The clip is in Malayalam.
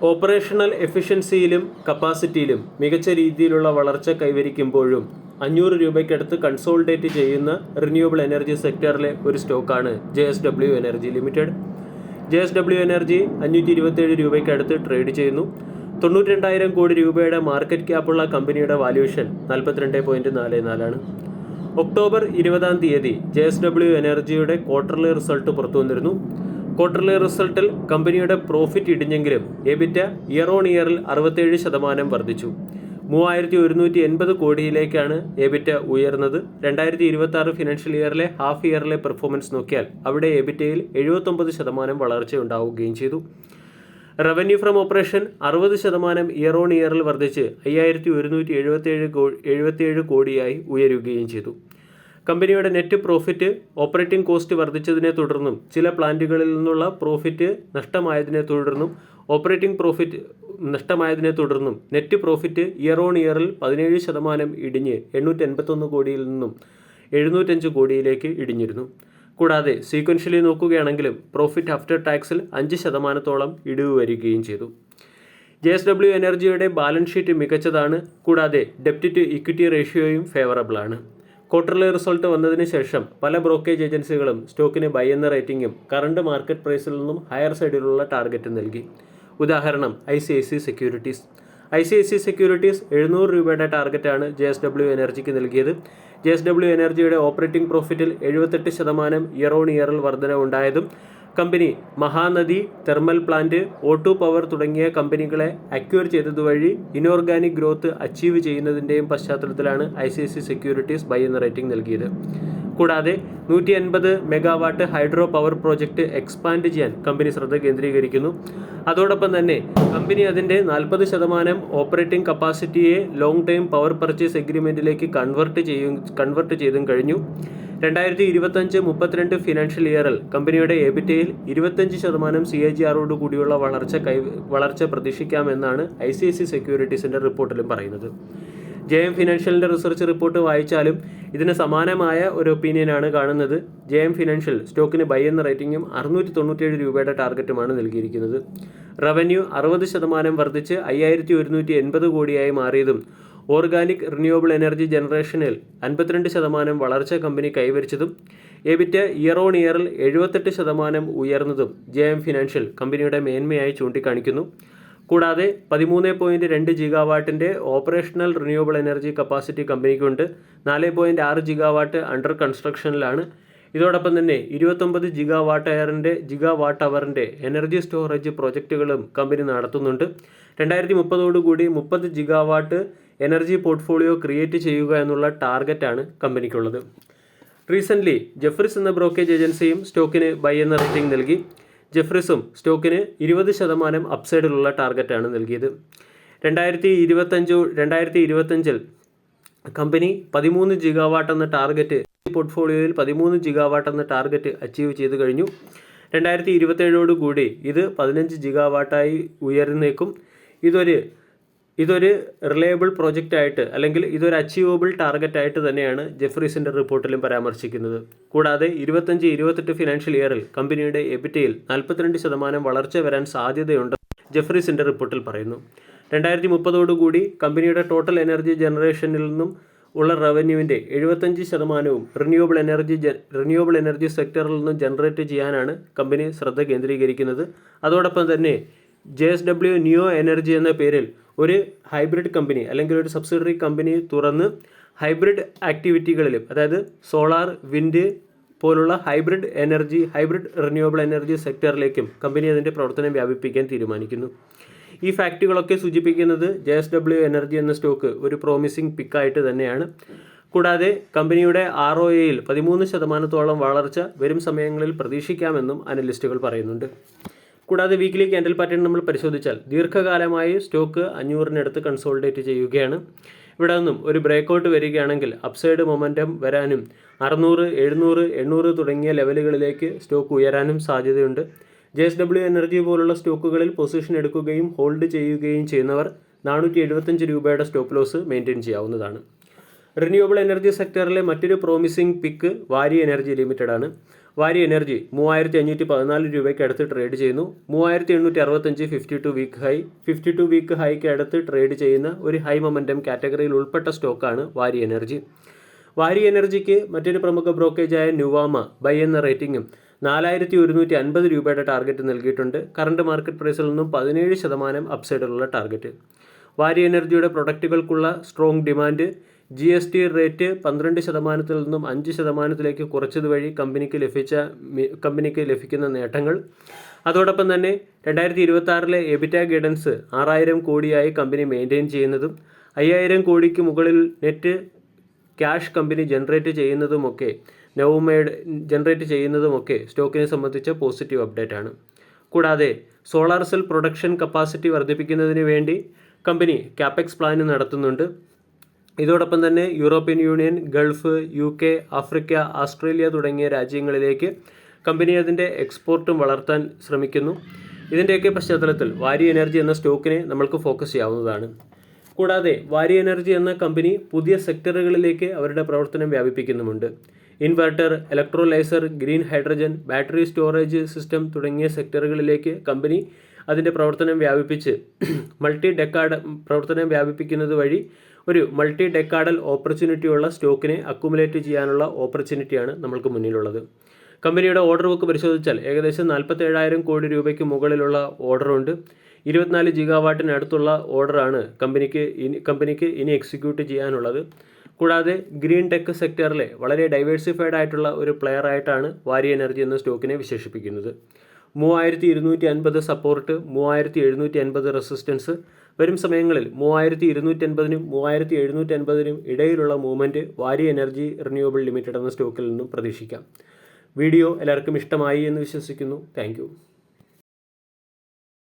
ഓപ്പറേഷണൽ എഫിഷ്യൻസിയിലും കപ്പാസിറ്റിയിലും മികച്ച രീതിയിലുള്ള വളർച്ച കൈവരിക്കുമ്പോഴും 500 രൂപയ്ക്കടുത്ത് കൺസോളിഡേറ്റ് ചെയ്യുന്ന റിന്യൂവബിൾ എനർജി സെക്ടറിലെ ഒരു സ്റ്റോക്കാണ് JSW energy limited. JSW energy 527 രൂപയ്ക്കടുത്ത് ട്രേഡ് ചെയ്യുന്നു. 92,000 കോടി രൂപയുടെ മാർക്കറ്റ് ക്യാപ്പുള്ള കമ്പനിയുടെ വാല്യൂഷൻ 42.44 ആണ്. ഒക്ടോബർ 20 JSW എനർജിയുടെ ക്വാർട്ടർലി റിസൾട്ട് പുറത്തു വന്നിരുന്നു. ക്വാർട്ടർലി റിസൾട്ടിൽ കമ്പനിയുടെ പ്രോഫിറ്റ് ഇടിഞ്ഞെങ്കിലും എബിറ്റ ഇയർ ഓൺ ഇയറിൽ 67% വർദ്ധിച്ചു. 3,180 കോടിയിലേക്കാണ് എബിറ്റ ഉയർന്നത്. 2026 ഫിനാൻഷ്യൽ ഇയറിലെ ഹാഫ് ഇയറിലെ പെർഫോമൻസ് നോക്കിയാൽ അവിടെ എബിറ്റയിൽ 79% വളർച്ച ഉണ്ടാവുകയും ചെയ്തു. Revenue from operation 60% year on ഇയറിൽ വർദ്ധിച്ച് 5,177 കോടിയായി ഉയരുകയും ചെയ്തു. കമ്പനിയുടെ നെറ്റ് പ്രോഫിറ്റ് ഓപ്പറേറ്റിംഗ് കോസ്റ്റ് വർദ്ധിച്ചതിനെ തുടർന്നും ചില പ്ലാന്റുകളിൽ നിന്നുള്ള പ്രോഫിറ്റ് നഷ്ടമായതിനെ തുടർന്നും നെറ്റ് പ്രോഫിറ്റ് ഇയർ ഓൺ ഇയറിൽ 17% ഇടിഞ്ഞ് 881 കോടിയിൽ നിന്നും 705 കോടിയിലേക്ക് ഇടിഞ്ഞിരുന്നു. കൂടാതെ സീക്വൻഷ്യലി നോക്കുകയാണെങ്കിലും പ്രോഫിറ്റ് ആഫ്റ്റർ ടാക്സിൽ 5% ഇടിവ് വരികയും ചെയ്തു. JSW എനർജിയുടെ ബാലൻസ് ഷീറ്റ് മികച്ചതാണ്. കൂടാതെ ഡെപ്റ്റ് ടു ഇക്വിറ്റി റേഷ്യോയും ഫേവറബിൾ ആണ്. ക്വാർട്ടർലി റിസൾട്ട് വന്നതിന് ശേഷം പല ബ്രോക്കേജ് ഏജൻസികളും സ്റ്റോക്കിന് ബൈ എന്ന റേറ്റിംഗും കറണ്ട് മാർക്കറ്റ് പ്രൈസിൽ നിന്നും ഹയർ സൈഡിലുള്ള ടാർഗറ്റ് നൽകി. ഉദാഹരണം ICICI സെക്യൂരിറ്റീസ്. ICICI സെക്യൂരിറ്റീസ് 700 രൂപയുടെ ടാർഗറ്റാണ് JSW എനർജിക്ക് നൽകിയത്. JSW എനർജിയുടെ ഓപ്പറേറ്റിംഗ് പ്രോഫിറ്റിൽ 78% ഇയർ ഓൺ ഇയറിൽ വർധന ഉണ്ടായതും കമ്പനി Mahanadi thermal plant, O2 power തുടങ്ങിയ കമ്പനികളെ അക്വയർ ചെയ്തതുവഴി ഇനോർഗാനിക് ഗ്രോത്ത് അച്ചീവ് ചെയ്യുന്നതിൻ്റെയും പശ്ചാത്തലത്തിലാണ് ICICI സെക്യൂരിറ്റീസ് ബൈ എന്ന റേറ്റിംഗ് നൽകിയത്. കൂടാതെ 150 megawatt hydro power project expand ചെയ്യാൻ കമ്പനി ശ്രദ്ധ കേന്ദ്രീകരിക്കുന്നു. അതോടൊപ്പം തന്നെ കമ്പനി അതിൻ്റെ 40% ഓപ്പറേറ്റിംഗ് കപ്പാസിറ്റിയെ ലോങ് ടൈം പവർ പർച്ചേസ് എഗ്രിമെൻറ്റിലേക്ക് കൺവെർട്ട് ചെയ്തും കഴിഞ്ഞു. 2025-32 ഫിനാൻഷ്യൽ ഇയറിൽ കമ്പനിയുടെ എബിറ്റയിൽ 25% CAGR കൂടിയുള്ള വളർച്ച പ്രതീക്ഷിക്കാമെന്നാണ് ICICI സെക്യൂരിറ്റീസിൻ്റെ റിപ്പോർട്ടിലും പറയുന്നത്. JM ഫിനാൻഷ്യലിൻ്റെ റിസർച്ച് റിപ്പോർട്ട് വായിച്ചാലും ഇതിന് സമാനമായ ഒരു ഒപ്പീനിയനാണ് കാണുന്നത്. JM ഫിനാൻഷ്യൽ സ്റ്റോക്കിന് ബൈ എന്ന റേറ്റിംഗും 697 രൂപയുടെ ടാർഗറ്റുമാണ് നൽകിയിരിക്കുന്നത്. റവന്യൂ 60% വർദ്ധിച്ച് 5,180 കോടിയായി മാറിയതും ഓർഗാനിക് റിന്യൂവബിൾ എനർജി ജനറേഷനിൽ 52% വളർച്ച കമ്പനി കൈവരിച്ചതും എബിറ്റ ഇയർ ഓൺ ഇയറിൽ 78% ഉയർന്നതും JM ഫിനാൻഷ്യൽ കമ്പനിയുടെ മേന്മയായി ചൂണ്ടിക്കാണിക്കുന്നു. കൂടാതെ 13.2 ജിഗാവാട്ടിൻ്റെ ഓപ്പറേഷണൽ റിന്യൂവബിൾ എനർജി കപ്പാസിറ്റി കമ്പനിക്കുണ്ട്. 4.6 ജിഗാവാട്ട് അണ്ടർ കൺസ്ട്രക്ഷനിലാണ്. ഇതോടൊപ്പം തന്നെ 29 ജിഗാവാട്ട് അവറിൻ്റെ എനർജി സ്റ്റോറേജ് പ്രോജക്റ്റുകളും കമ്പനി നടത്തുന്നുണ്ട്. 2030 30 ജിഗാവാട്ട് എനർജി പോർട്ട്ഫോളിയോ ക്രിയേറ്റ് ചെയ്യുക എന്നുള്ള ടാർഗറ്റാണ് കമ്പനിക്കുള്ളത്. റീസെൻ്റ്ലി ജെഫ്രീസ് എന്ന ബ്രോക്കേജ് ഏജൻസിയും സ്റ്റോക്കിന് ബൈ എന്ന റേറ്റിംഗ് നൽകി. ജെഫ്രീസും സ്റ്റോക്കിന് 20% അപ്സൈഡിലുള്ള ടാർഗറ്റാണ് നൽകിയത്. 2025 കമ്പനി 13 ജിഗാവാട്ട് എന്ന ടാർഗറ്റ് പോർട്ട്ഫോളിയോയിൽ 13 ജിഗാവാട്ട് എന്ന ടാർഗറ്റ് അച്ചീവ് ചെയ്തു കഴിഞ്ഞു. 2027 ഇത് 15 ജിഗാവാട്ടായി ഉയർന്നേക്കും. ഇതൊരു റിലയബിൾ പ്രോജക്റ്റായിട്ട് അല്ലെങ്കിൽ ഇതൊരു അച്ചീവബിൾ ടാർഗറ്റായിട്ട് തന്നെയാണ് ജെഫ്രീസിൻ്റെ റിപ്പോർട്ടിലും പരാമർശിക്കുന്നത്. കൂടാതെ 25-28 ഫിനാൻഷ്യൽ ഇയറിൽ കമ്പനിയുടെ എബിറ്റയിൽ 42% വളർച്ച വരാൻ സാധ്യതയുണ്ടെന്ന് ജെഫ്രീസിൻ്റെ റിപ്പോർട്ടിൽ പറയുന്നു. 2030 കമ്പനിയുടെ ടോട്ടൽ എനർജി ജനറേഷനിൽ നിന്നും ഉള്ള റവന്യൂവിൻ്റെ 75% റിന്യൂവബിൾ എനർജി സെക്ടറിൽ നിന്നും ജനറേറ്റ് ചെയ്യാനാണ് കമ്പനി ശ്രദ്ധ കേന്ദ്രീകരിക്കുന്നത്. അതോടൊപ്പം തന്നെ JSW നിയോ എനർജി എന്ന പേരിൽ ഒരു ഹൈബ്രിഡ് കമ്പനി അല്ലെങ്കിൽ ഒരു സബ്സിഡറി കമ്പനി തുറന്ന് ഹൈബ്രിഡ് ആക്ടിവിറ്റികളിലും, അതായത് സോളാർ, വിൻഡ് പോലുള്ള ഹൈബ്രിഡ് റിന്യൂവബിൾ എനർജി സെക്ടറിലേക്കും കമ്പനി അതിൻ്റെ പ്രവർത്തനം വ്യാപിപ്പിക്കാൻ തീരുമാനിക്കുന്നു. ഈ ഫാക്റ്റുകളൊക്കെ സൂചിപ്പിക്കുന്നത് JSW എനർജി എന്ന സ്റ്റോക്ക് ഒരു പ്രോമിസിംഗ് പിക്കായിട്ട് തന്നെയാണ്. കൂടാതെ കമ്പനിയുടെ ROAയിൽ 13% വളർച്ച വരും സമയങ്ങളിൽ പ്രതീക്ഷിക്കാമെന്നും അനലിസ്റ്റുകൾ പറയുന്നുണ്ട്. കൂടാതെ വീക്ക്ലി ക്യാൻഡിൽ പാറ്റേൺ നമ്മൾ പരിശോധിച്ചാൽ ദീർഘകാലമായി സ്റ്റോക്ക് 500-നടുത്ത് കൺസോളിഡേറ്റ് ചെയ്യുകയാണ്. ഇവിടെ നിന്നും ഒരു ബ്രേക്കൗട്ട് വരികയാണെങ്കിൽ അപ്സൈഡ് മൊമെൻറ്റം വരാനും 600, 700, 800 തുടങ്ങിയ ലെവലുകളിലേക്ക് സ്റ്റോക്ക് ഉയരാനും സാധ്യതയുണ്ട്. JSW എനർജി പോലുള്ള സ്റ്റോക്കുകളിൽ പൊസിഷൻ എടുക്കുകയും ഹോൾഡ് ചെയ്യുകയും ചെയ്യുന്നവർ 475 രൂപയുടെ സ്റ്റോപ്പ് ലോസ് മെയിൻറ്റെയിൻ ചെയ്യാവുന്നതാണ്. റിന്യൂവബിൾ എനർജി സെക്ടറിലെ മറ്റൊരു പ്രോമിസിംഗ് പിക്ക് വാരി എനർജി ലിമിറ്റഡ് ആണ്. വാരി എനർജി 3514 രൂപയ്ക്ക് അടുത്ത് ട്രേഡ് ചെയ്യുന്നു. 3865 52 വീക്ക് ഹൈക്ക് അടുത്ത് ട്രേഡ് ചെയ്യുന്ന ഒരു ഹൈ മൊമെൻറ്റം കാറ്റഗറിയിൽ ഉൾപ്പെട്ട സ്റ്റോക്കാണ് വാരി എനർജി. വാരി എനർജിക്ക് മറ്റൊരു പ്രമുഖ ബ്രോക്കേജായ നുവാമ ബൈ എന്ന റേറ്റിംഗും 4150 രൂപയുടെ ടാർഗറ്റ് നൽകിയിട്ടുണ്ട്. കറണ്ട് മാർക്കറ്റ് പ്രൈസിൽ നിന്നും 17% അപ്സൈഡിലുള്ള ടാർഗറ്റ്. വാരി എനർജിയുടെ പ്രൊഡക്റ്റുകൾക്കുള്ള സ്ട്രോങ് ഡിമാൻഡ്, GST റേറ്റ് 12% നിന്നും 5% കുറച്ചത് വഴി കമ്പനിക്ക് ലഭിക്കുന്ന നേട്ടങ്ങൾ, അതോടൊപ്പം തന്നെ 2026 എബിറ്റ ഗൈഡൻസ് 6000 കോടിയായി കമ്പനി മെയിൻറ്റെയിൻ ചെയ്യുന്നതും 5000 കോടിക്ക് മുകളിൽ നെറ്റ് ക്യാഷ് കമ്പനി ജനറേറ്റ് ചെയ്യുന്നതുമൊക്കെ സ്റ്റോക്കിനെ സംബന്ധിച്ച പോസിറ്റീവ് അപ്ഡേറ്റ് ആണ്. കൂടാതെ സോളാർ സെൽ പ്രൊഡക്ഷൻ കപ്പാസിറ്റി വർദ്ധിപ്പിക്കുന്നതിന് വേണ്ടി കമ്പനി കാപ്പെക്സ് പ്ലാൻ നടത്തുന്നുണ്ട്. ഇതോടൊപ്പം തന്നെ European union, Gulf, UK, Africa, Australia തുടങ്ങിയ രാജ്യങ്ങളിലേക്ക് കമ്പനി അതിൻ്റെ എക്സ്പോർട്ടും വളർത്താൻ ശ്രമിക്കുന്നു. ഇതിൻ്റെയൊക്കെ പശ്ചാത്തലത്തിൽ വാരി എനർജി എന്ന സ്റ്റോക്കിനെ നമ്മൾക്ക് ഫോക്കസ് ചെയ്യാവുന്നതാണ്. കൂടാതെ വാരി എനർജി എന്ന കമ്പനി പുതിയ സെക്ടറുകളിലേക്ക് അവരുടെ പ്രവർത്തനം വ്യാപിപ്പിക്കുന്നുമുണ്ട്. Inverter, electrolyser, green hydrogen, battery storage system തുടങ്ങിയ സെക്ടറുകളിലേക്ക് കമ്പനി അതിൻ്റെ പ്രവർത്തനം വ്യാപിപ്പിക്കുന്നത് വഴി ഒരു മൾട്ടി ഡെക്കാഡൽ ഓപ്പർച്യൂണിറ്റിയുള്ള സ്റ്റോക്കിനെ അക്കുമുലേറ്റ് ചെയ്യാനുള്ള ഓപ്പർച്യൂണിറ്റിയാണ് നമ്മൾക്ക് മുന്നിലുള്ളത്. കമ്പനിയുടെ ഓർഡർ ബുക്ക് പരിശോധിച്ചാൽ ഏകദേശം 47,000 കോടി രൂപയ്ക്ക് മുകളിലുള്ള ഓർഡറുണ്ട്. 24 ഗിഗാവാട്ടിനടുത്തുള്ള ഓർഡറാണ് കമ്പനിക്ക് ഇനി എക്സിക്യൂട്ട് ചെയ്യാനുള്ളത്. കൂടാതെ ഗ്രീൻ ടെക് സെക്ടറിലെ വളരെ ഡൈവേഴ്സിഫൈഡ് ആയിട്ടുള്ള ഒരു പ്ലെയർ ആയിട്ടാണ് വാരി എനർജി എന്ന സ്റ്റോക്കിനെ വിശേഷിപ്പിക്കുന്നത്. 3250 സപ്പോർട്ട്, 3750 റെസിസ്റ്റൻസ്. വരും സമയങ്ങളിൽ 3250-നും 3750-നും ഇടയിലുള്ള മൂവ്മെൻറ്റ് വാരി എനർജി റിന്യൂവബിൾ ലിമിറ്റഡ് എന്ന സ്റ്റോക്കിൽ നിന്നും പ്രതീക്ഷിക്കാം. വീഡിയോ എല്ലാവർക്കും ഇഷ്ടമായി എന്ന് വിശ്വസിക്കുന്നു. താങ്ക്